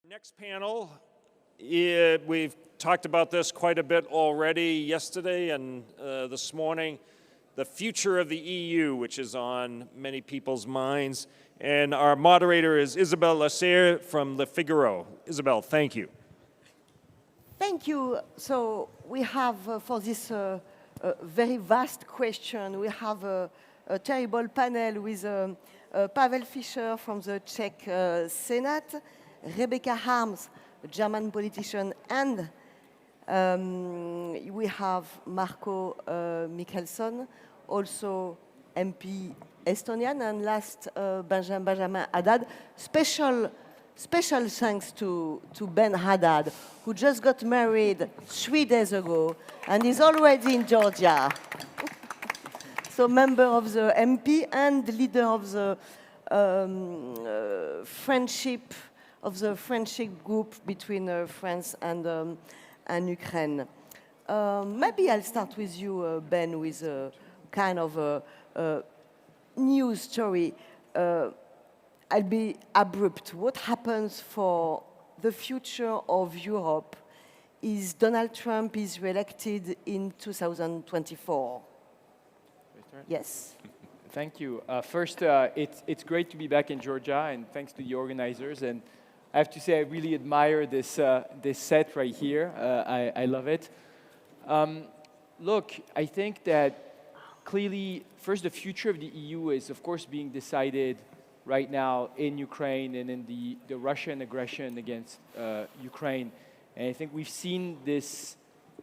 Next panel, we've talked about this quite a bit already yesterday and this morning, the future of the EU, which is on many people's minds. And our moderator is Isabelle Lasserre from the Figaro. Isabelle, thank you. Thank you. So we have, for this very vast question, we have a terrible panel with Pavel Fischer from the Czech Senate, Rebecca Harms, a German politician, and we have Marko Mihkelson, also MP Estonian, and last Benjamin Haddad. Special thanks to Ben Haddad, who just got married 3 days ago and is already in Georgia. So member of the MP and leader of the friendship group between France and Ukraine. Maybe I'll start with you, Ben, with a kind of a news story. I'll be abrupt. What happens for the future of Europe is Donald Trump is reelected in 2024? Yes. Thank you. First, it's great to be back in Georgia, and thanks to the organizers. And I have to say, I really admire this set right here. I love it. Look, I think that clearly, first, the future of the EU is, of course, being decided right now in Ukraine and in the Russian aggression against Ukraine. And I think we've seen this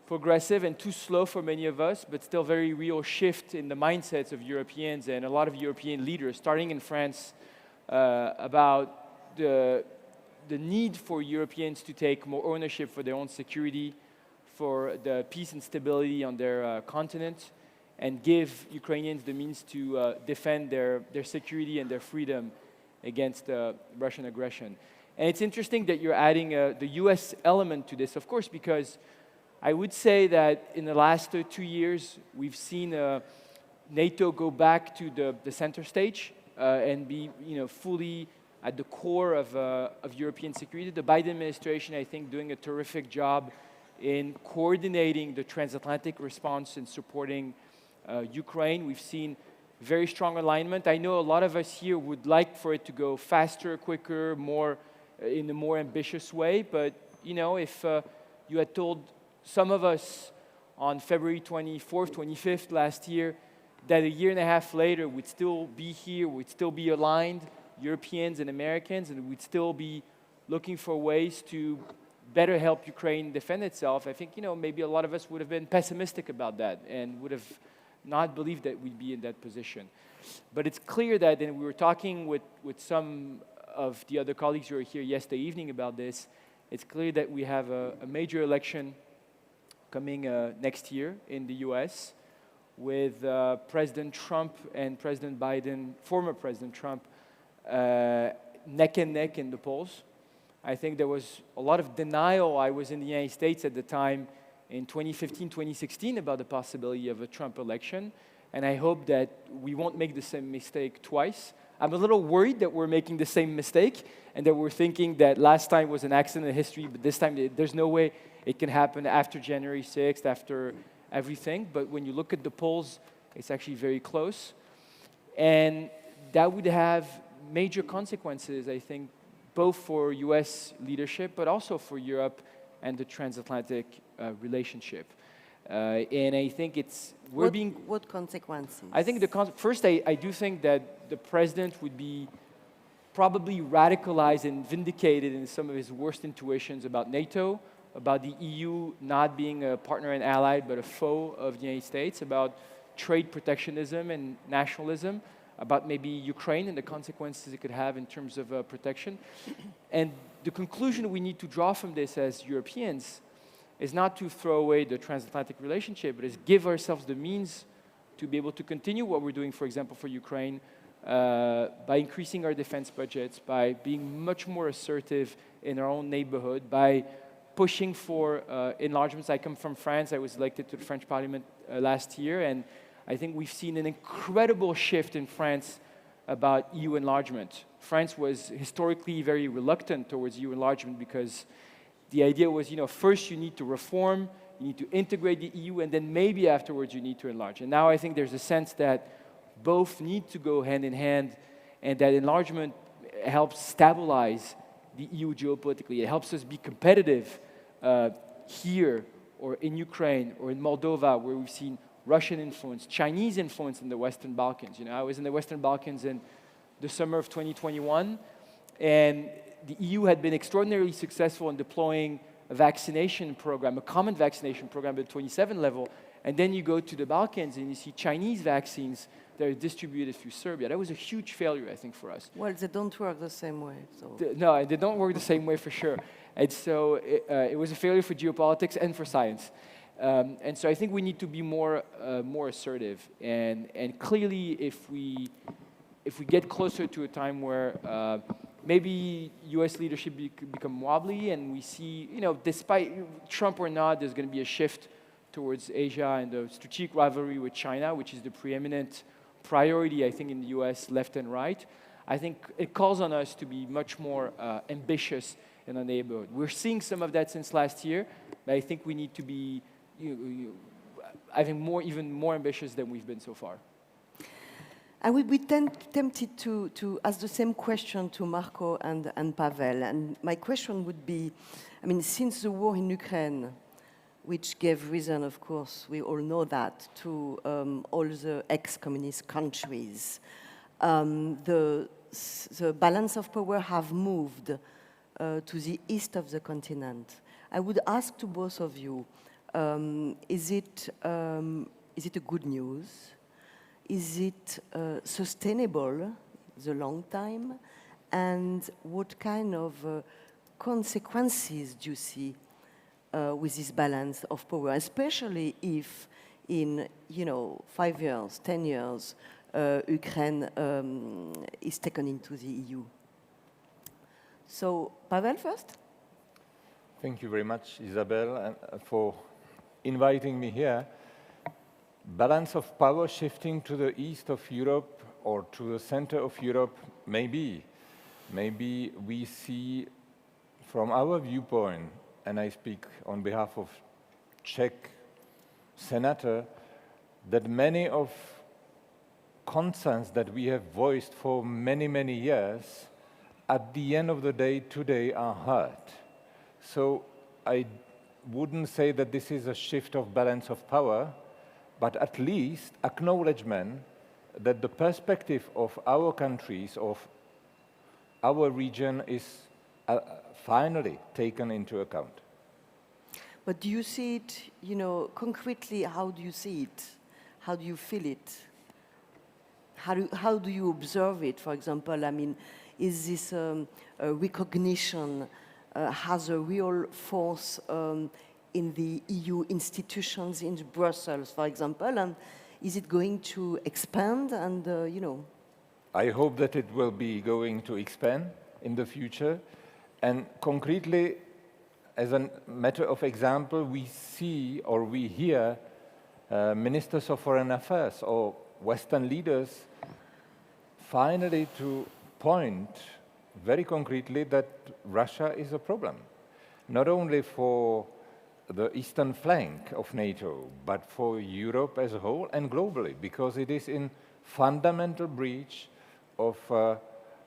progressive and too slow for many of us, but still very real shift in the mindsets of Europeans and a lot of European leaders, starting in France, about the need for Europeans to take more ownership for their own security, for the peace and stability on their continent, and give Ukrainians the means to defend their security and their freedom against Russian aggression. And it's interesting that you're adding the US element to this, of course, because I would say that in the last 2 years, we've seen NATO go back to the center stage and be fully at the core of European security. The Biden administration, I think, doing a terrific job in coordinating the transatlantic response and supporting Ukraine. We've seen very strong alignment. I know a lot of us here would like for it to go faster, quicker, more in a more ambitious way. But if you had told some of us on February 24th, 25th last year that a year and a half later we'd still be here, we'd still be aligned, Europeans and Americans, and we'd still be looking for ways to better help Ukraine defend itself, I think maybe a lot of us would have been pessimistic about that and would have not believed that we'd be in that position. But it's clear that, and we were talking with some of the other colleagues who were here yesterday evening about this, it's clear that we have a major election coming next year in the US with President Trump and President Biden, former President Trump, neck and neck in the polls. I think there was a lot of denial. I was in the United States at the time in 2015, 2016 about the possibility of a Trump election. And I hope that we won't make the same mistake twice. I'm a little worried that we're making the same mistake and that we're thinking that last time was an accident in history, but this time there's no way it can happen after January 6th, after everything. But when you look at the polls, it's actually very close. And that would have major consequences, I think, both for US leadership, but also for Europe and the transatlantic relationship. And I think What consequences? I think first, I do think that the president would be probably radicalized and vindicated in some of his worst intuitions about NATO, about the EU not being a partner and ally, but a foe of the United States, about trade protectionism and nationalism, about maybe Ukraine and the consequences it could have in terms of protection. And the conclusion we need to draw from this as Europeans is not to throw away the transatlantic relationship, but is give ourselves the means to be able to continue what we're doing, for example, for Ukraine, by increasing our defense budgets, by being much more assertive in our own neighborhood, by pushing for enlargements. I come from France. I was elected to the French Parliament last year, and I think we've seen an incredible shift in France about EU enlargement. France was historically very reluctant towards EU enlargement because the idea was, first you need to reform, you need to integrate the EU, and then maybe afterwards you need to enlarge. And now I think there's a sense that both need to go hand in hand, and that enlargement helps stabilize the EU geopolitically. It helps us be competitive here, or in Ukraine, or in Moldova, where we've seen Russian influence, Chinese influence in the Western Balkans. I was in the Western Balkans in the summer of 2021, and the EU had been extraordinarily successful in deploying a vaccination program, a common vaccination program at the 27 level, and then you go to the Balkans and you see Chinese vaccines that are distributed through Serbia. That was a huge failure, I think, for us. Well, they don't work the same way. So. No, they don't work the same way for sure. And so it was a failure for geopolitics and for science. And so I think we need to be more assertive. And clearly, if we get closer to a time where maybe U.S. leadership become wobbly, and we see, despite Trump or not, there's going to be a shift towards Asia and the strategic rivalry with China, which is the preeminent priority, I think, in the U.S., left and right. I think it calls on us to be much more ambitious in our neighborhood. We're seeing some of that since last year, but I think we need to be, I think, even more ambitious than we've been so far. I would be tempted to ask the same question to Marko and Pavel. And my question would be, since the war in Ukraine, which gave reason, of course, we all know that, to all the ex-communist countries, the balance of power have moved to the east of the continent. I would ask to both of you, is it a good news? Is it sustainable, the long time? And what kind of consequences do you see with this balance of power, especially if in 5 years, 10 years, Ukraine is taken into the EU? So, Pavel first. Thank you very much, Isabelle, for inviting me here. Balance of power shifting to the east of Europe or to the center of Europe, maybe. Maybe we see from our viewpoint, and I speak on behalf of Czech senator, that many of concerns that we have voiced for many, many years, at the end of the day today are heard. So I wouldn't say that this is a shift of balance of power, but at least acknowledgement that the perspective of our countries, of our region is finally taken into account. But do you see it, concretely, how do you see it? How do you feel it? How do you observe it, for example? Is this a recognition, has a real force in the EU institutions in Brussels, for example, and is it going to expand and, I hope that it will be going to expand in the future. And concretely, as a matter of example, we see or we hear ministers of foreign affairs or Western leaders finally to point very concretely that Russia is a problem, not only for the eastern flank of NATO, but for Europe as a whole and globally, because it is in fundamental breach of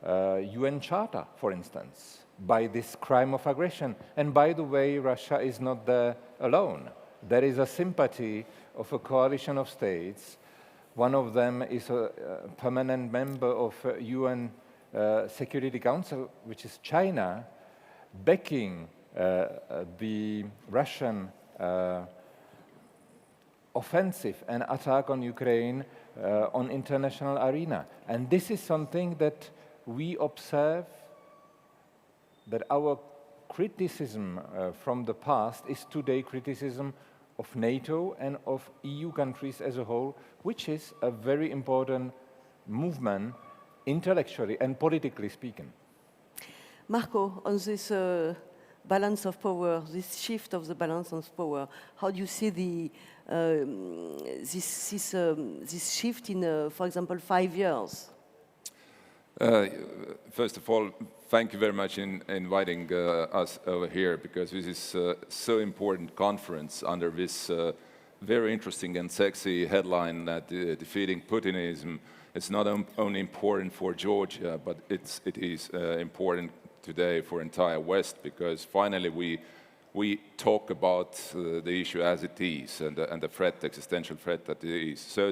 UN Charter, for instance, by this crime of aggression. And by the way, Russia is not there alone. There is a sympathy of a coalition of states. One of them is a permanent member of UN Security Council, which is China, backing the Russian offensive and attack on Ukraine on international arena. And this is something that we observe, that our criticism from the past is today criticism of NATO and of EU countries as a whole, which is a very important movement intellectually and politically speaking. Marko, on this balance of power, this shift of the balance of power, how do you see this shift in, for example, 5 years? First of all, thank you very much in inviting us over here, because this is so important conference under this very interesting and sexy headline that defeating Putinism is not only important for Georgia, but it is important today for entire West, because finally we talk about the issue as it is and the threat, the existential threat that it is. So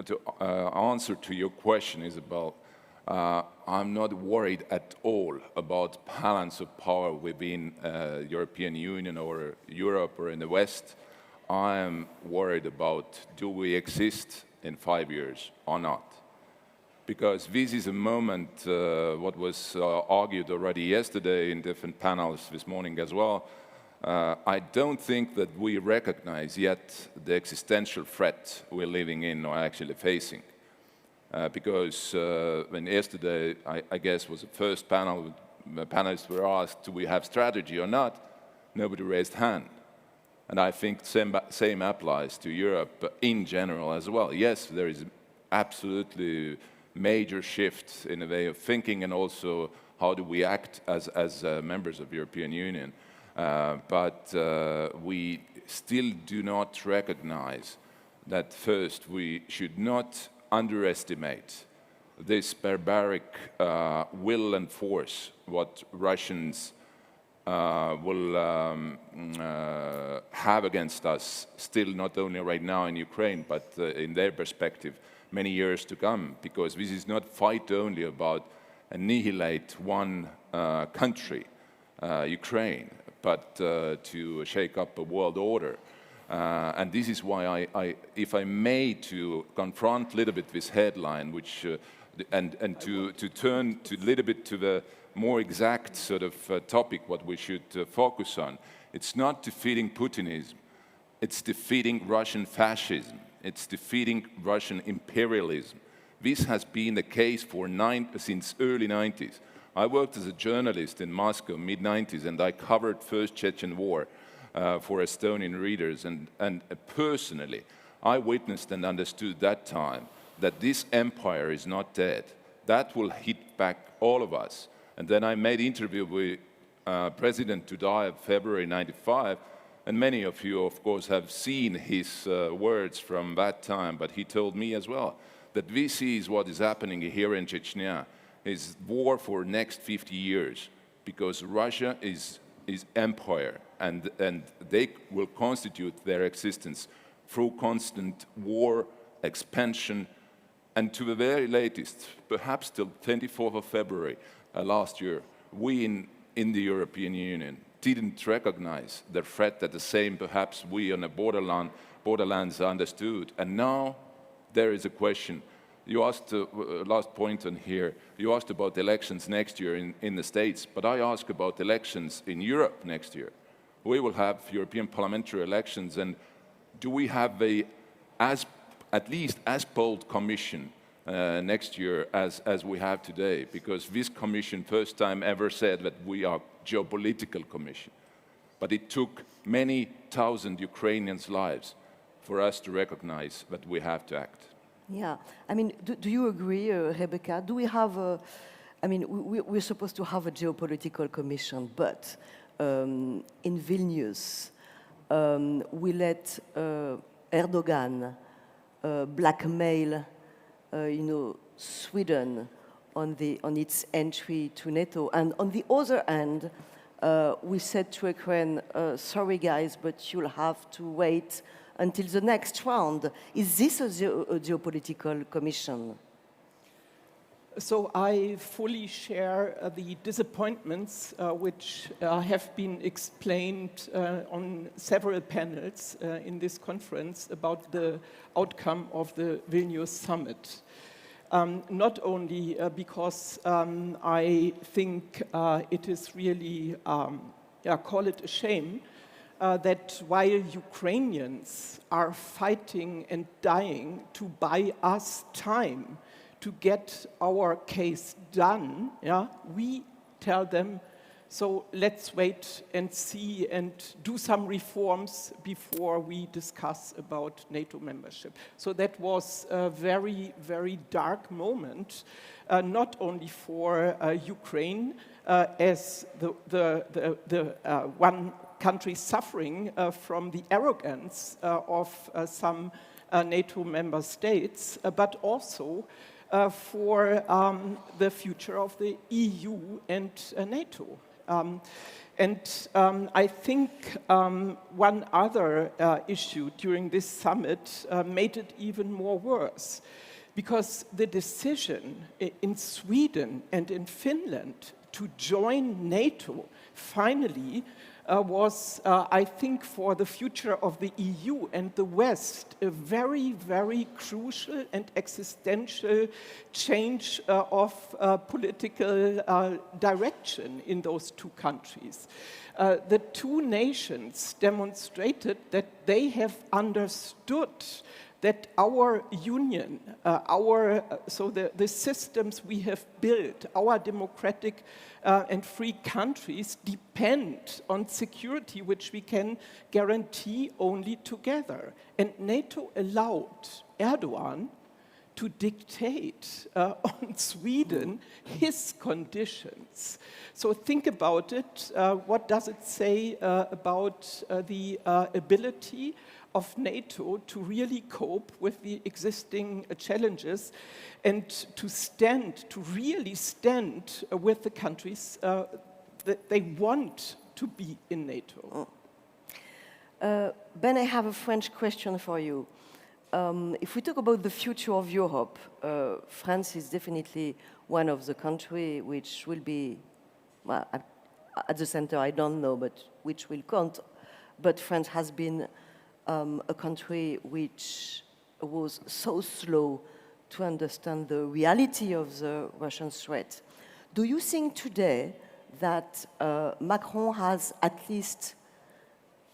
to answer to your question, Isabelle, I'm not worried at all about balance of power within European Union or Europe or in the West. I am worried about, do we exist in 5 years or not? Because this is a moment, what was argued already yesterday in different panels this morning as well. I don't think that we recognize yet the existential threat we're living in or actually facing. Because when yesterday, I guess, was the first panel, the panelists were asked, do we have strategy or not? Nobody raised hand. And I think same applies to Europe in general as well. Yes, there is absolutely major shifts in the way of thinking, and also how do we act as members of the European Union. But we still do not recognize that first we should not underestimate this barbaric will and force what Russians will have against us, still not only right now in Ukraine, but in their perspective, many years to come, because this is not fight only about annihilate one country, Ukraine, but to shake up a world order. And this is why if I may, to confront a little bit this headline, which and to turn to a little bit to the more exact sort of topic, what we should focus on. It's not defeating Putinism, it's defeating Russian fascism, it's defeating Russian imperialism. This has been the case for since early 90s. I worked as a journalist in Moscow, mid-90s, and I covered First Chechen War for Estonian readers, and personally, I witnessed and understood that time that this empire is not dead. That will hit back all of us. And then I made an interview with President Dudayev, February '95, and many of you, of course, have seen his words from that time, but he told me as well that this is what is happening here in Chechnya, is war for next 50 years, because Russia is empire, and they will constitute their existence through constant war, expansion, and to the very latest, perhaps till 24th of February last year, we in the European Union didn't recognize the threat that the same perhaps we on the borderlands understood. And now there is a question. You asked, last point on here, you asked about elections next year in the States, but I ask about elections in Europe next year. We will have European parliamentary elections, and do we have at least as bold commission next year as we have today? Because this commission first time ever said that we are geopolitical commission. But it took many thousand Ukrainians' lives for us to recognize that we have to act. Yeah, I mean, do you agree, Rebecca? Do we have I mean, we're supposed to have a geopolitical commission, but in Vilnius, we let Erdogan blackmail, Sweden on its entry to NATO, and on the other hand, we said to Ukraine, sorry guys, but you'll have to wait until the next round. Is this a geopolitical commission? So I fully share the disappointments which have been explained on several panels in this conference about the outcome of the Vilnius summit. Not only because I think it is really, call it a shame, that while Ukrainians are fighting and dying to buy us time to get our case done, we tell them So let's wait and see and do some reforms before we discuss about NATO membership. So that was a very, very dark moment, not only for Ukraine as the one country suffering from the arrogance of some NATO member states, but also for the future of the EU and NATO. I think one other issue during this summit made it even more worse, because the decision in Sweden and in Finland to join NATO finally was, I think, for the future of the EU and the West, a very, very crucial and existential change of political direction in those two countries. The two nations demonstrated that they have understood that our union, the systems we have built, our democratic and free countries depend on security which we can guarantee only together. And NATO allowed Erdogan to dictate on Sweden his conditions. So think about it. What does it say about the ability of NATO to really cope with the existing challenges and to really stand with the countries that they want to be in NATO? Ben, I have a French question for you. If we talk about the future of Europe, France is definitely one of the countries which will be, well, at the center, I don't know, but which will count. But France has been a country which was so slow to understand the reality of the Russian threat. Do you think today that Macron has at least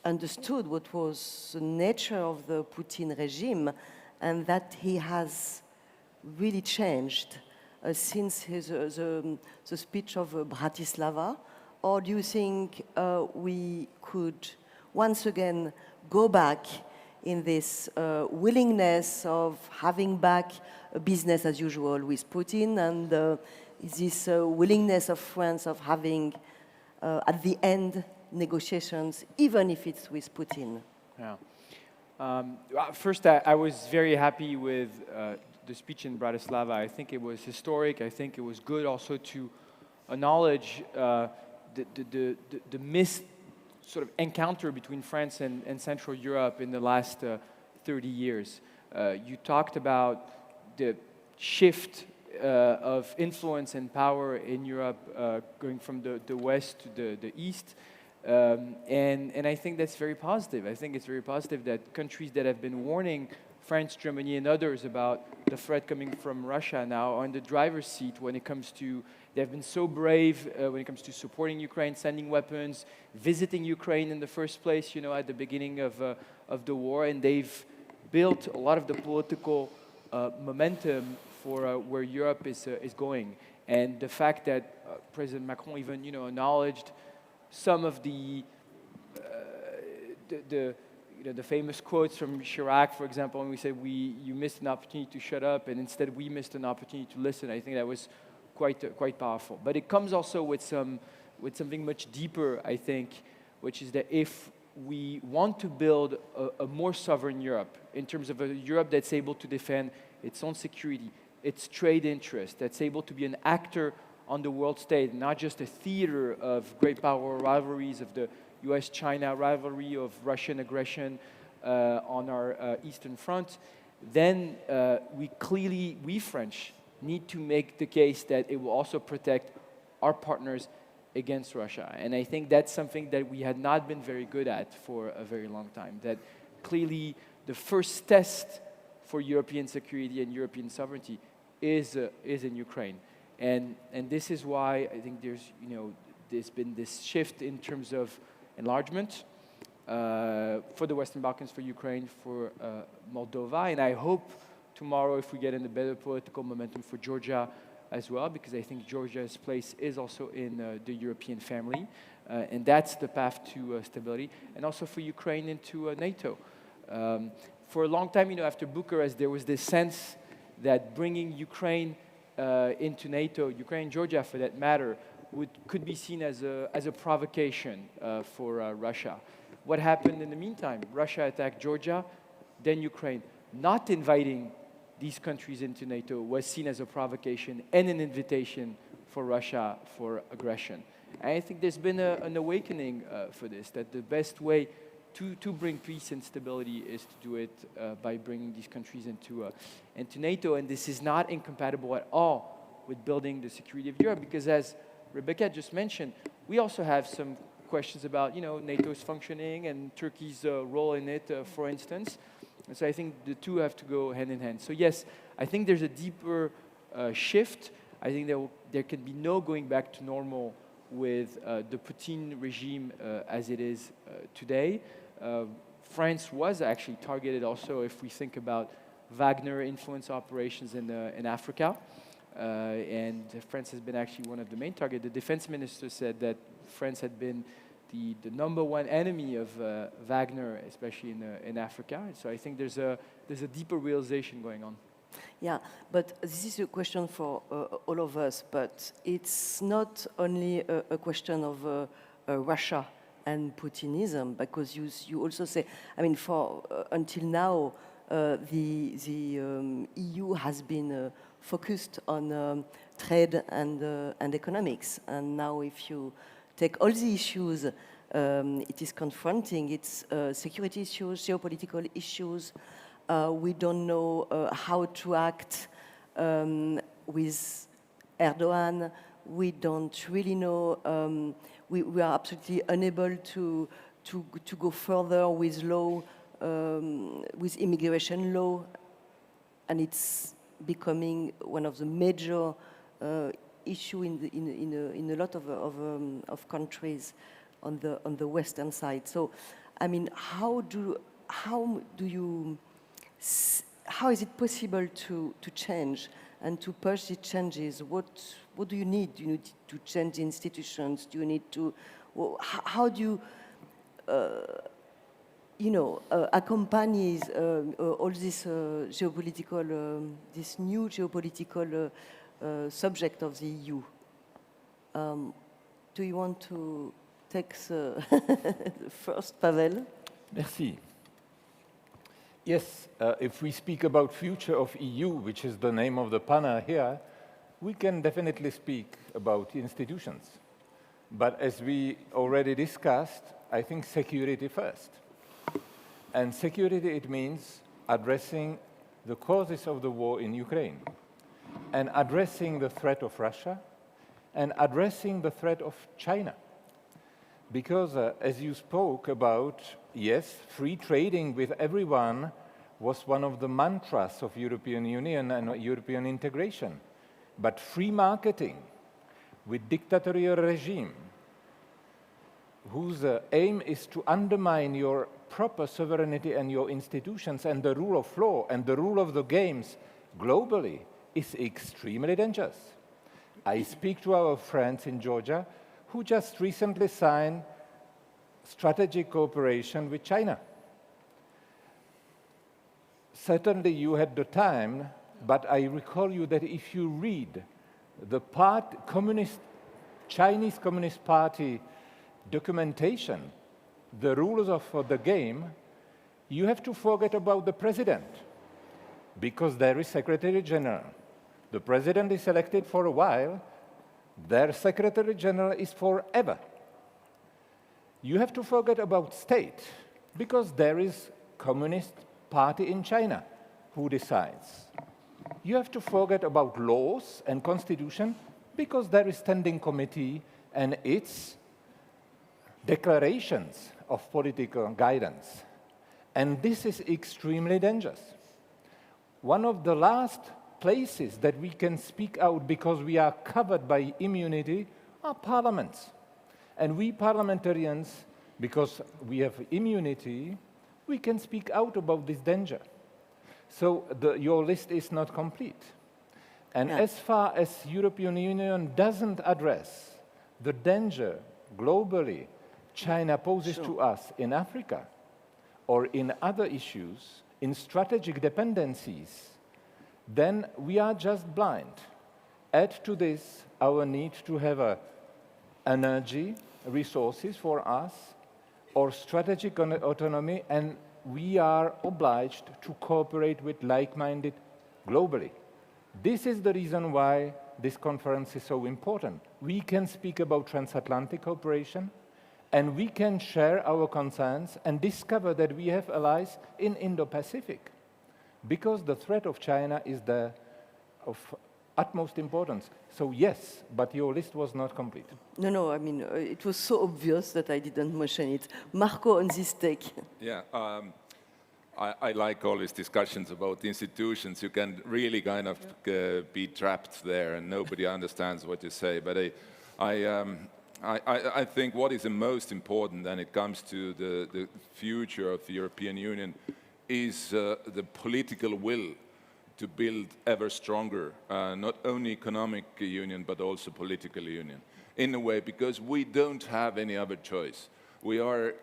understood what was the nature of the Putin regime and that he has really changed since the speech of Bratislava? Or do you think we could once again go back in this willingness of having back a business as usual with Putin and this willingness of France of having at the end negotiations, even if it's with Putin? Yeah. First, I was very happy with the speech in Bratislava. I think it was historic. I think it was good also to acknowledge the missed sort of encounter between France and Central Europe in the last 30 years. You talked about the shift of influence and power in Europe going from the west to the east. And I think that's very positive. I think it's very positive that countries that have been warning France, Germany, and others about the threat coming from Russia now are in the driver's seat when it comes to, they have been so brave when it comes to supporting Ukraine, sending weapons, visiting Ukraine in the first place, you know, at the beginning of the war, and they've built a lot of the political momentum for where Europe is going. And the fact that President Macron even, you know, acknowledged some of the famous quotes from Chirac, for example, when we said you missed an opportunity to shut up, and instead we missed an opportunity to listen. I think that was quite powerful. But it comes also with something much deeper, I think, which is that if we want to build a more sovereign Europe, in terms of a Europe that's able to defend its own security, its trade interests, that's able to be an actor on the world stage, not just a theater of great power rivalries, of the US-China rivalry, of Russian aggression on our Eastern Front, then we French, need to make the case that it will also protect our partners against Russia. And I think that's something that we had not been very good at for a very long time. That clearly the first test for European security and European sovereignty is in Ukraine. And this is why I think there's been this shift in terms of enlargement for the Western Balkans, for Ukraine, for Moldova. And I hope tomorrow, if we get in a better political momentum for Georgia, as well, because I think Georgia's place is also in the European family, and that's the path to stability, and also for Ukraine into NATO. For a long time, after Bucharest, there was this sense that bringing Ukraine into NATO, Ukraine and Georgia for that matter, could be seen as a provocation for Russia. What happened in the meantime? Russia attacked Georgia, then Ukraine. Not inviting these countries into NATO was seen as a provocation and an invitation for Russia for aggression. And I think there's been an awakening for this, that the best way to bring peace and stability is to do it by bringing these countries into NATO. And this is not incompatible at all with building the security of Europe, because as Rebecca just mentioned, we also have some questions about NATO's functioning and Turkey's role in it, for instance. And so I think the two have to go hand in hand. So yes, I think there's a deeper shift. I think there can be no going back to normal with the Putin regime as it is today. France was actually targeted also, if we think about Wagner influence operations in Africa. And France has been actually one of the main targets. The defense minister said that France had been the number one enemy of Wagner, especially in Africa. And so I think there's a deeper realization going on. Yeah, but this is a question for all of us, but it's not only a question of Russia and Putinism, because you also say, I mean, for until now, the EU has been focused on trade and economics, and now if you take all the issues it is confronting, it's security issues, geopolitical issues. We don't know how to act with Erdogan. We don't really know. We are absolutely unable to go further with law, with immigration law, and it's becoming one of the major issue in a lot of countries on the western side. So, I mean, how is it possible to change and to push the changes? What do you need? Do you need to change the institutions? Do you need to? How do you accompany all this geopolitical, this new geopolitical subject of the EU? Do you want to take the first, Pavel? Merci. Yes, if we speak about future of EU, which is the name of the panel here, we can definitely speak about institutions. But as we already discussed, I think security first. And security, it means addressing the causes of the war in Ukraine, and addressing the threat of Russia, and addressing the threat of China. Because as you spoke about, yes, free trading with everyone was one of the mantras of European Union and European integration. But free marketing with dictatorial regime, whose aim is to undermine your proper sovereignty and your institutions and the rule of law and the rule of the games globally, is extremely dangerous. I speak to our friends in Georgia who just recently signed strategic cooperation with China. Certainly you had the time, but I recall you that if you read the Chinese Communist Party documentation, the rules of the game, you have to forget about the president, because there is Secretary General. The president is elected for a while, their Secretary General is forever. You have to forget about state, because there is Communist Party in China who decides. You have to forget about laws and constitution, because there is standing committee and its declarations of political guidance. And this is extremely dangerous. One of the last places that we can speak out because we are covered by immunity are parliaments. And we parliamentarians, because we have immunity, we can speak out about this danger. So your list is not complete. And Yeah. as far as European Union doesn't address the danger globally China poses Sure. to us in Africa or in other issues, in strategic dependencies, then we are just blind. Add to this our need to have energy, resources for us, or strategic autonomy, and we are obliged to cooperate with like-minded globally. This is the reason why this conference is so important. We can speak about transatlantic cooperation, and we can share our concerns and discover that we have allies in Indo-Pacific, because the threat of China is of utmost importance. So yes, but your list was not complete. No, I mean, it was so obvious that I didn't mention it. Marko, on this take. Yeah, I like all these discussions about institutions. You can really kind of be trapped there and nobody understands what you say. But I think what is the most important when it comes to the future of the European Union is the political will to build ever stronger, not only economic union, but also political union. In a way, because we don't have any other choice. We are,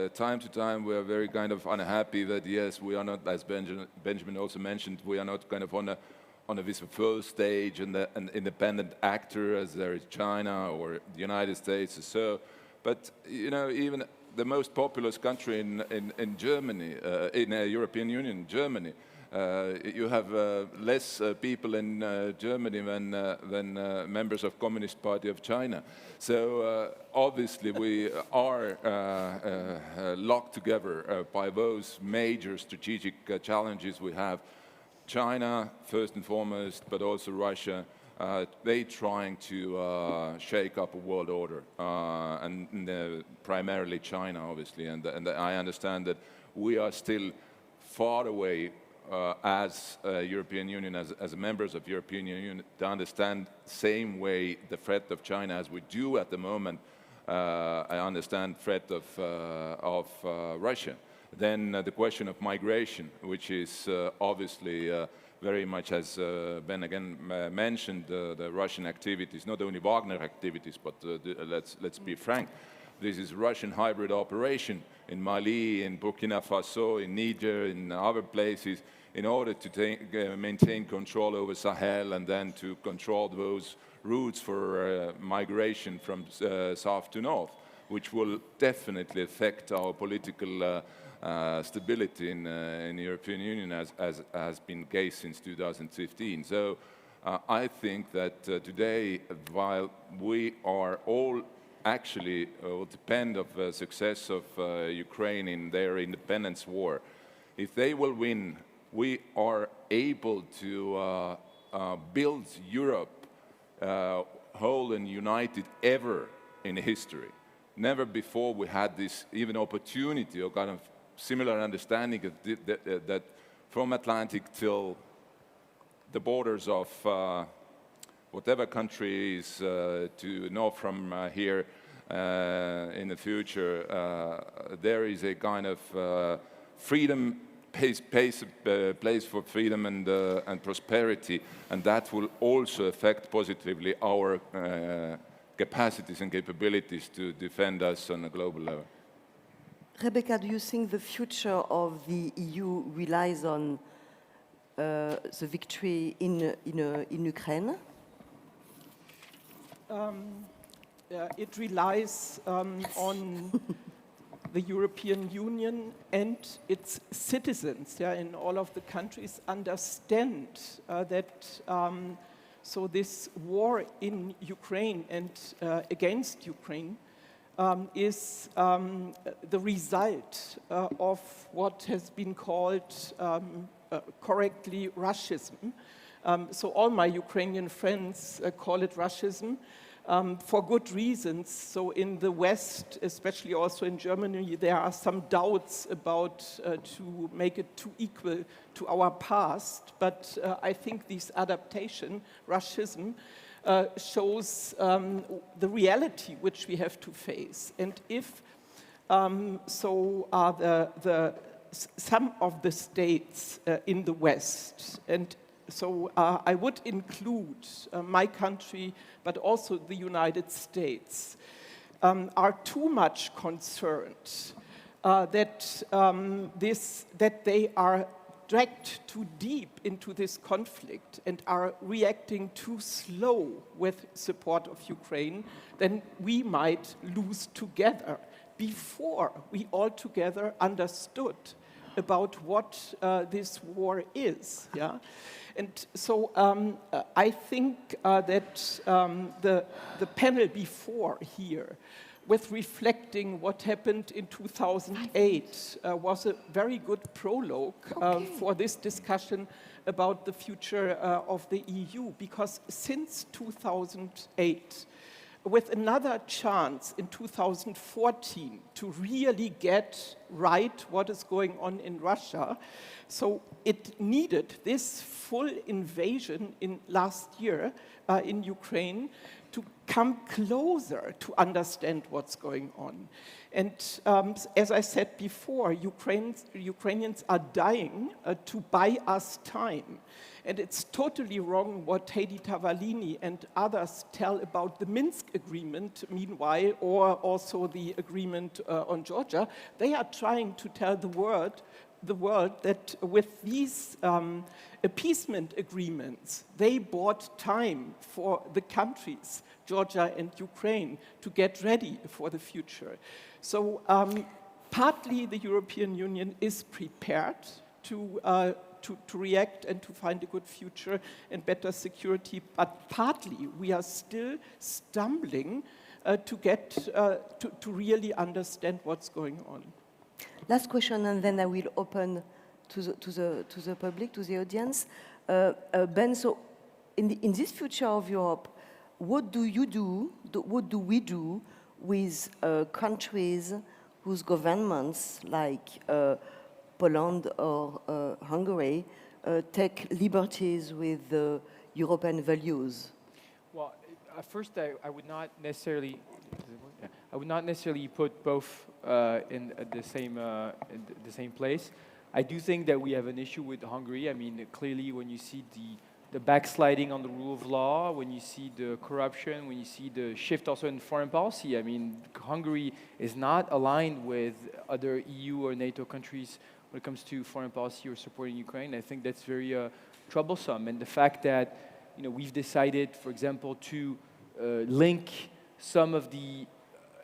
time to time, we are very kind of unhappy that, yes, we are not, as Benjamin also mentioned, we are not kind of on a first stage and an independent actor as there is China or the United States or so. But, you know, even the most populous country in Germany, in the European Union, Germany, you have less people in Germany than members of Communist Party of China. So obviously we are locked together by those major strategic challenges we have. China, first and foremost, but also Russia, they trying to shake up a world order, and primarily China, obviously. And I understand that we are still far away as European Union, as members of European Union, to understand same way the threat of China as we do at the moment. I understand threat of Russia. Then the question of migration, which is obviously very much, as Ben again mentioned, the Russian activities, not only Wagner activities, but let's be frank. This is Russian hybrid operation in Mali, in Burkina Faso, in Niger, in other places, in order to maintain control over Sahel and then to control those routes for migration from south to north, which will definitely affect our political stability in the European Union, as has been the case since 2015. So I think that today, while we are all actually will depend on the success of Ukraine in their independence war. If they will win, we are able to build Europe whole and united ever in history. Never before we had this even opportunity or kind of similar understanding that from Atlantic till the borders of whatever country is to north from here in the future, there is a kind of freedom, place for freedom and prosperity, and that will also affect positively our capacities and capabilities to defend us on a global level. Rebecca, do you think the future of the EU relies on the victory in Ukraine? It relies on the European Union and its citizens, in all of the countries understand that so this war in Ukraine and against Ukraine is the result of what has been called correctly Russism. So all my Ukrainian friends call it Russism for good reasons. So in the West, especially also in Germany, there are some doubts about to make it too equal to our past. But I think this adaptation, Russism, shows the reality which we have to face. And if so are some of the states in the West, and So I would include my country, but also the United States, are too much concerned that they are dragged too deep into this conflict and are reacting too slow with support of Ukraine, then we might lose together before we all together understood about what this war is. Yeah? And so I think that the panel before here, with reflecting what happened in 2008, was a very good prologue for this discussion about the future of the EU, because since 2008, with another chance in 2014 to really get right what is going on in Russia, so it needed this full invasion in last year in Ukraine to come closer to understand what's going on. And as I said before, Ukrainians are dying to buy us time. And it's totally wrong what Heidi Tavalini and others tell about the Minsk agreement, meanwhile, or also the agreement on Georgia. They are trying to tell the world that with these appeasement agreements, they bought time for the countries, Georgia and Ukraine, to get ready for the future. So partly the European Union is prepared to react and to find a good future and better security, but partly we are still stumbling to really understand what's going on. Last question, and then I will open to the public, to the audience. Ben, so in this future of Europe, what do you do? What do we do with countries whose governments, like Poland or Hungary, take liberties with the European values? Well, at first, I would not necessarily. I would not necessarily put both in the same place. I do think that we have an issue with Hungary. I mean, clearly, when you see the backsliding on the rule of law, when you see the corruption, when you see the shift also in foreign policy, I mean, Hungary is not aligned with other EU or NATO countries when it comes to foreign policy or supporting Ukraine. I think that's very troublesome. And the fact that we've decided, for example, to link some of the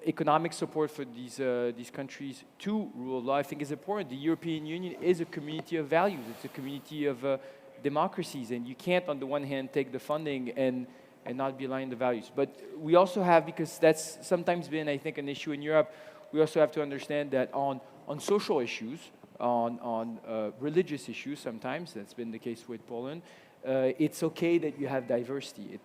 economic support for these countries to rule of law, I think is important. The European Union is a community of values. It's a community of democracies, and you can't, on the one hand, take the funding and not be aligned to the values. But we also have, because that's sometimes been, I think, an issue in Europe, we also have to understand that on social issues, on religious issues sometimes, that's been the case with Poland, it's okay that you have diversity.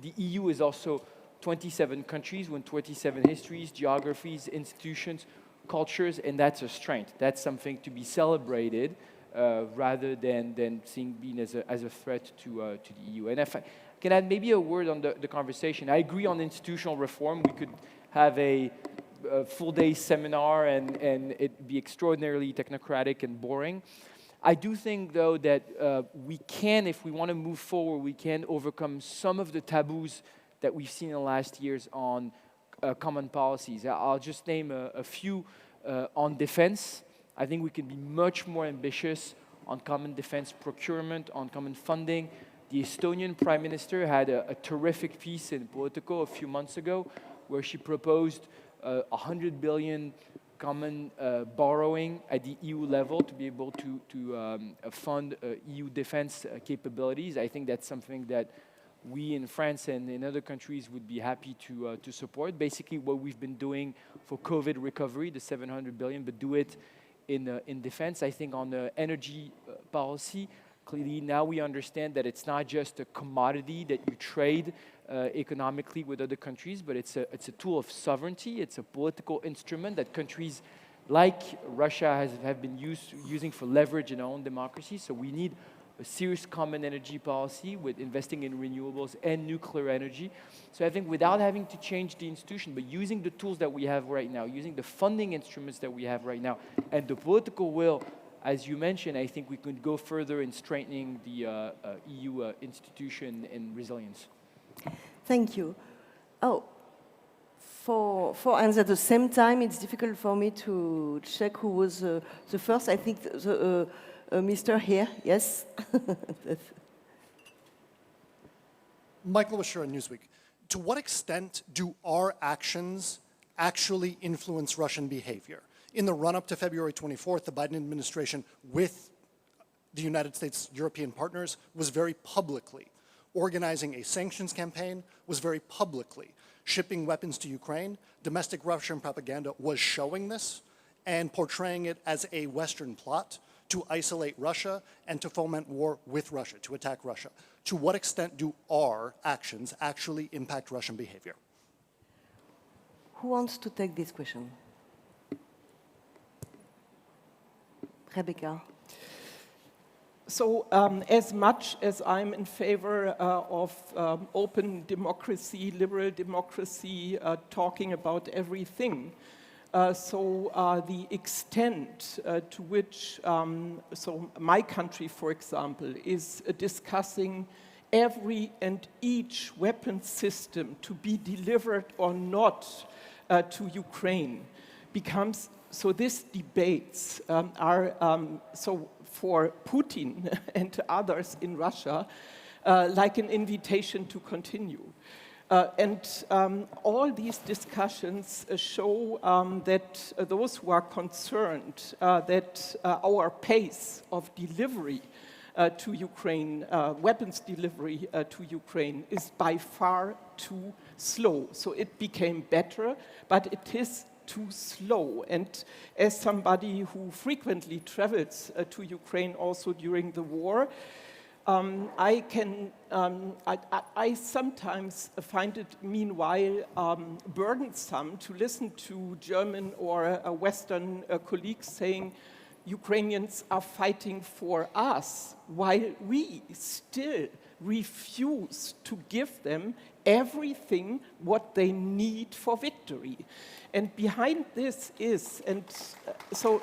The EU is also 27 countries with 27 histories, geographies, institutions, cultures, and that's a strength. That's something to be celebrated rather than being as a threat to the EU. And if I can add maybe a word on the conversation, I agree on institutional reform. We could have a full-day seminar and it'd be extraordinarily technocratic and boring. I do think, though, that we can, if we want to move forward, we can overcome some of the taboos that we've seen in the last years on common policies. I'll just name a few on defense. I think we can be much more ambitious on common defense procurement, on common funding. The Estonian Prime Minister had a terrific piece in Politico a few months ago where she proposed 100 billion common borrowing at the EU level to be able to fund EU defense capabilities. I think that's something that we in France and in other countries would be happy to support. Basically what we've been doing for COVID recovery, the 700 billion, but do it in defense. I think on the energy policy, clearly now we understand that it's not just a commodity that you trade economically with other countries, but it's a tool of sovereignty. It's a political instrument that countries like Russia have been using for leverage in our own democracy. So we need a serious common energy policy with investing in renewables and nuclear energy. So I think without having to change the institution, but using the tools that we have right now, using the funding instruments that we have right now, and the political will as you mentioned, I think we could go further in strengthening the EU institution and resilience. Thank you. Oh, for answer at the same time, it's difficult for me to check who was the first. I think Mr. here, yes. Michael Lasserre, Newsweek. To what extent do our actions actually influence Russian behavior? In the run-up to February 24th, the Biden administration, with the United States' European partners, was very publicly organizing a sanctions campaign, was very publicly shipping weapons to Ukraine. Domestic Russian propaganda was showing this and portraying it as a Western plot to isolate Russia and to foment war with Russia, to attack Russia. To what extent do our actions actually impact Russian behavior? Who wants to take this question? Rebecca. So as much as I'm in favor of open democracy, liberal democracy, talking about everything, the extent to which, so my country, for example, is discussing every and each weapon system to be delivered or not to Ukraine becomes, so these debates are, so for Putin and others in Russia, like an invitation to continue. All these discussions show that those who are concerned that our pace of delivery to Ukraine, weapons delivery to Ukraine, is by far too slow. So it became better, but it is too slow. And as somebody who frequently travels to Ukraine also during the war, I sometimes find it, meanwhile, burdensome to listen to German or Western colleagues saying Ukrainians are fighting for us, while we still refuse to give them everything what they need for victory. And behind this is, and so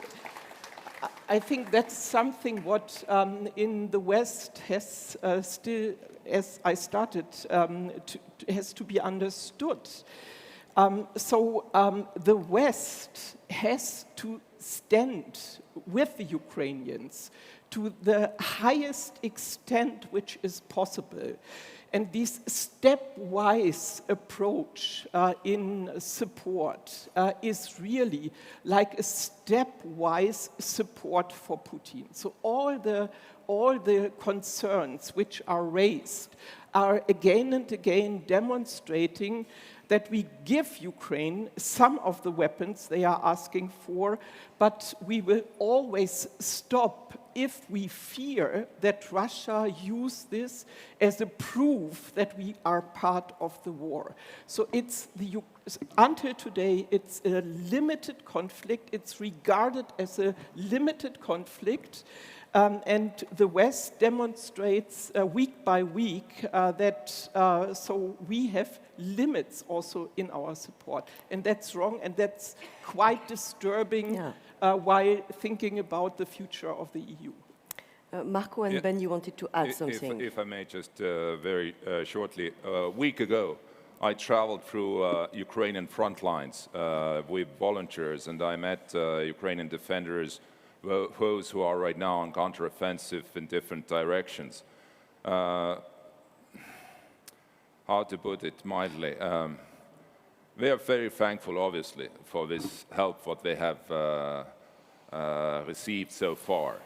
I think that's something what in the West has still, as I started, has to be understood. The West has to stand with the Ukrainians to the highest extent which is possible. And this stepwise approach in support is really like a stepwise support for Putin. So all the concerns which are raised are again and again demonstrating that we give Ukraine some of the weapons they are asking for, but we will always stop if we fear that Russia use this as a proof that we are part of the war. So it's until today, it's a limited conflict. It's regarded as a limited conflict. And the West demonstrates week by week that so we have limits also in our support. And that's wrong, and that's quite disturbing while thinking about the future of the EU. Marko and Ben, you wanted to add something. If I may just very shortly. A week ago, I traveled through Ukrainian front lines with volunteers, and I met Ukrainian defenders, those who are right now on counteroffensive in different directions. How to put it mildly? We are very thankful, obviously, for this help what they have received so far.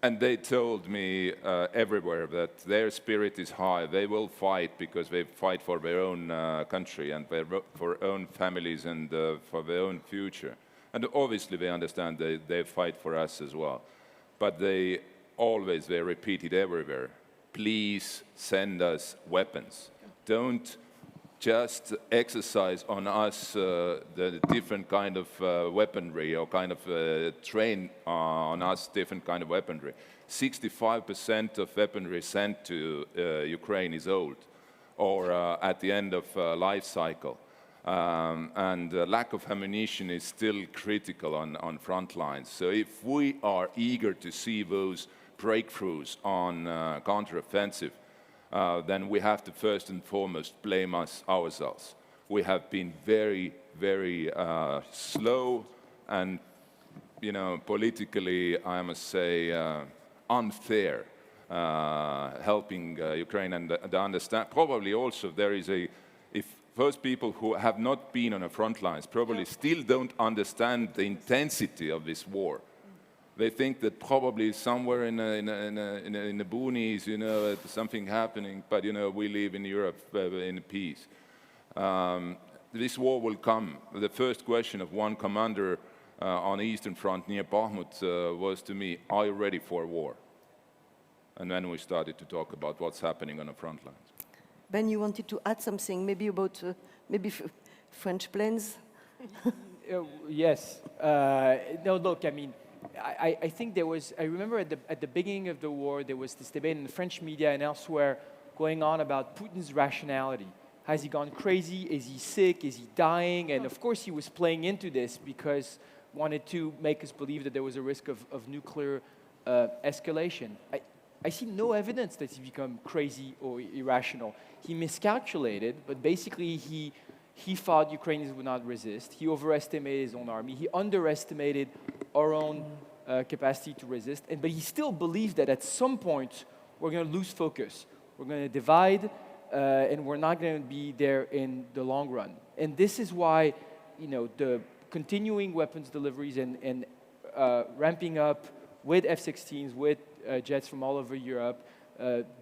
And they told me everywhere that their spirit is high. They will fight because they fight for their own country and for their own families and for their own future. And obviously they understand they fight for us as well. But they repeat it everywhere. Please send us weapons. Don't just exercise on us the different kind of weaponry or kind of train on us different kind of weaponry. 65% of weaponry sent to Ukraine is old or at the end of life cycle. and lack of ammunition is still critical on front lines. So if we are eager to see those breakthroughs on counteroffensive, then we have to first and foremost blame ourselves. We have been very, very slow and, politically, I must say, unfair, helping Ukraine and understand. Probably also there is if those people who have not been on the front lines probably still don't understand the intensity of this war. They think that probably somewhere in the boonies, something happening, but we live in Europe in peace. This war will come. The first question of one commander on the Eastern Front near Bakhmut was to me, "Are you ready for war?" And then we started to talk about what's happening on the front lines. Ben, you wanted to add something, maybe about French planes? Yes. No, look, I mean, I think I remember at the beginning of the war, there was this debate in the French media and elsewhere going on about Putin's rationality. Has he gone crazy? Is he sick? Is he dying? And of course he was playing into this because wanted to make us believe that there was a risk of nuclear escalation. I see no evidence that he's become crazy or irrational. He miscalculated, but basically he thought Ukrainians would not resist. He overestimated his own army. He underestimated our own capacity to resist. But he still believes that at some point we're going to lose focus. We're going to divide, and we're not going to be there in the long run. And this is why, the continuing weapons deliveries and ramping up with F-16s, with jets from all over Europe,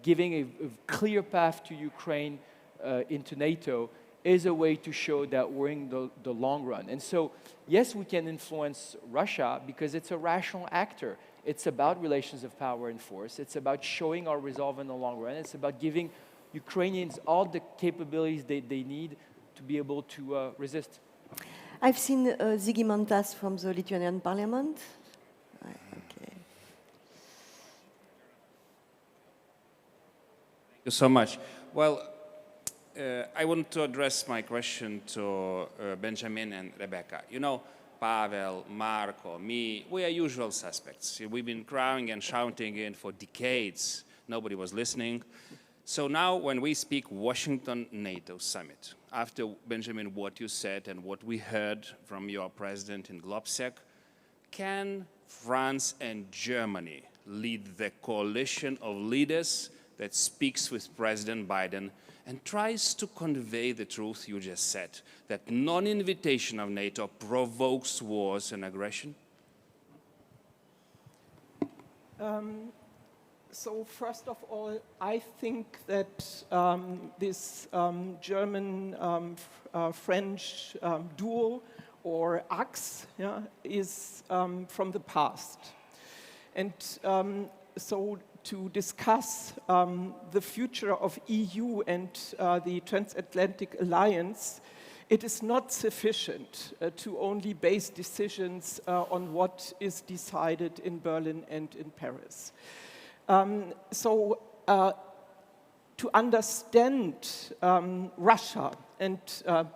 giving a clear path to Ukraine into NATO is a way to show that we're in the long run. And so, yes, we can influence Russia because it's a rational actor. It's about relations of power and force. It's about showing our resolve in the long run. It's about giving Ukrainians all the capabilities they need to be able to resist. I've seen Ziggy Mantas from the Lithuanian Parliament. Okay. Thank you so much. Well, I want to address my question to Benjamin and Rebecca. Pavel, Marko, me, we are usual suspects. We've been crying and shouting in for decades. Nobody was listening. So now when we speak Washington NATO summit, after Benjamin, what you said and what we heard from your president in Globsec, can France and Germany lead the coalition of leaders that speaks with President Biden and tries to convey the truth you just said, that non-invitation of NATO provokes wars and aggression? So first of all, I think that this German-French duo or axe is from the past. And so to discuss the future of EU and the transatlantic alliance, it is not sufficient to only base decisions on what is decided in Berlin and in Paris. To understand Russia and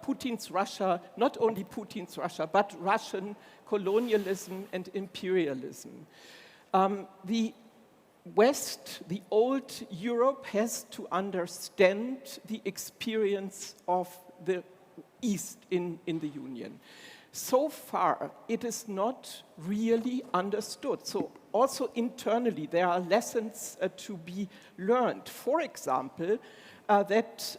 Putin's Russia, not only Putin's Russia, but Russian colonialism and imperialism, the West, the old Europe, has to understand the experience of the East in the Union. So far, it is not really understood. So also internally, there are lessons to be learned. For example, that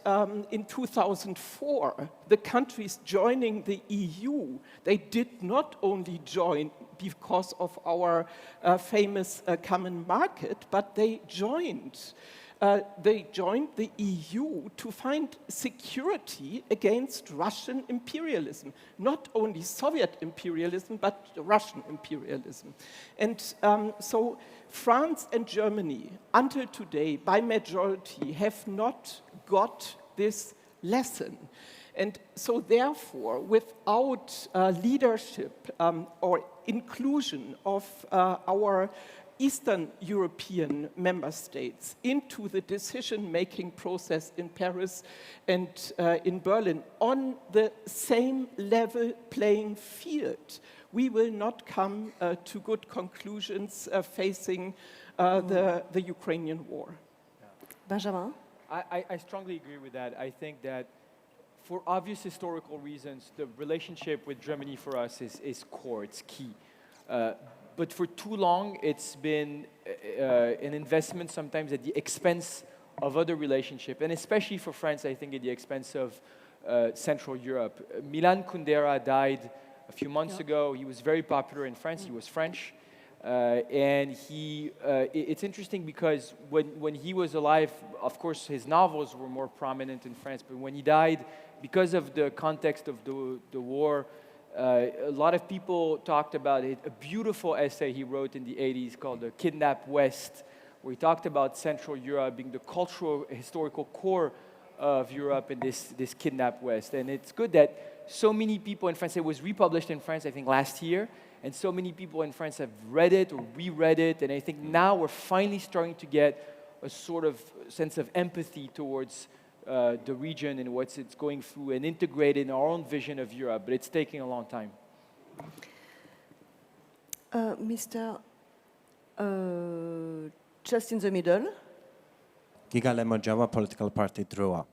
in 2004, the countries joining the EU, they did not only join because of our famous common market, but they joined the EU to find security against Russian imperialism, not only Soviet imperialism, but Russian imperialism. And so France and Germany, until today, by majority, have not got this lesson. And so therefore, without leadership or inclusion of our Eastern European member states into the decision-making process in Paris and in Berlin on the same level playing field, we will not come to good conclusions facing the Ukrainian war. Benjamin? I strongly agree with that. I think that for obvious historical reasons, the relationship with Germany for us is core, it's key. But for too long, it's been an investment sometimes at the expense of other relationships, and especially for France, I think at the expense of Central Europe. Milan Kundera died a few months ago. He was very popular in France. He was French. And it's interesting because when he was alive, of course, his novels were more prominent in France, but when he died, because of the context of the war, a lot of people talked about it. A beautiful essay he wrote in the 80s called The Kidnapped West, where he talked about Central Europe being the cultural, historical core of Europe and this kidnapped West. And it's good that so many people in France, it was republished in France, I think, last year, and so many people in France have read it or reread it, and I think now we're finally starting to get a sort of sense of empathy towards the region and what it's going through and integrate in our own vision of Europe, but it's taking a long time. Mr. Just in the middle. Giga Lemon-Java Political Party DROA.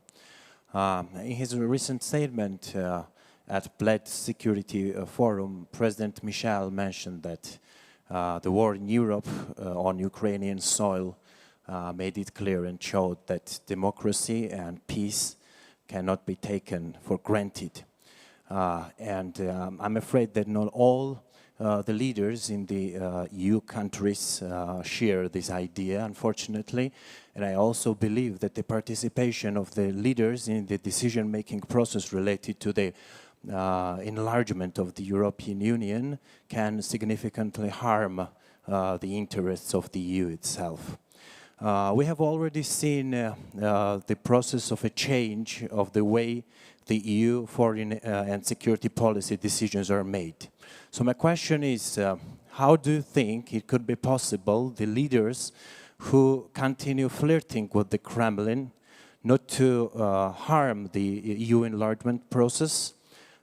In his recent statement at Bled Security Forum, President Michel mentioned that the war in Europe on Ukrainian soil made it clear and showed that democracy and peace cannot be taken for granted. I'm afraid that not all the leaders in the EU countries share this idea, unfortunately. And I also believe that the participation of the leaders in the decision-making process related to the enlargement of the European Union can significantly harm the interests of the EU itself. We have already seen the process of a change of the way the EU foreign and security policy decisions are made. So my question is, how do you think it could be possible the leaders who continue flirting with the Kremlin not to harm the EU enlargement process,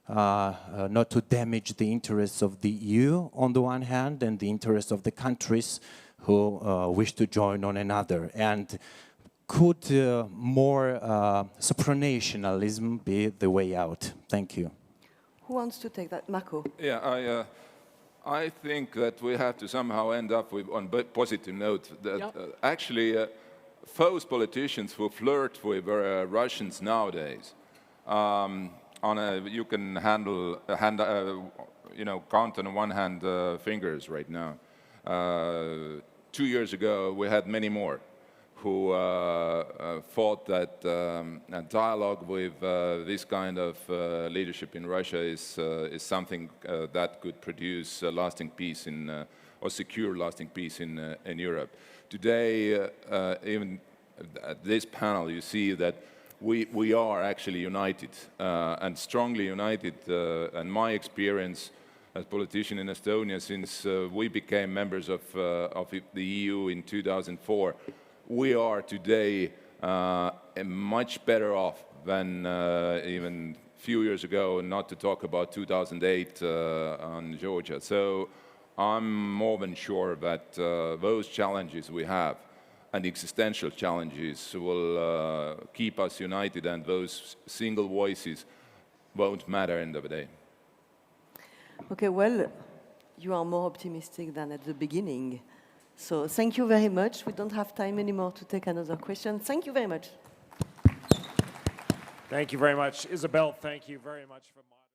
not to damage the interests of the EU on the one hand and the interests of the countries who wish to join on another? And could more supranationalism be the way out? Thank you. Who wants to take that? Marko. Yeah, I think that we have to somehow end up with, on a positive note, that actually those politicians who flirt with Russians nowadays, you can count on one hand fingers right now. 2 years ago, we had many more who thought that dialogue with this kind of leadership in Russia is something that could produce lasting peace or secure lasting peace in Europe. Today, even at this panel, you see that we are actually united and strongly united. And my experience as politician in Estonia, since we became members of the EU in 2004, we are today much better off than even a few years ago, not to talk about 2008 on Georgia. So I'm more than sure that those challenges we have and existential challenges will keep us united, and those single voices won't matter end of the day. Okay, well, you are more optimistic than at the beginning. So thank you very much. We don't have time anymore to take another question. Thank you very much. Thank you very much. Isabelle, thank you very much for moderating.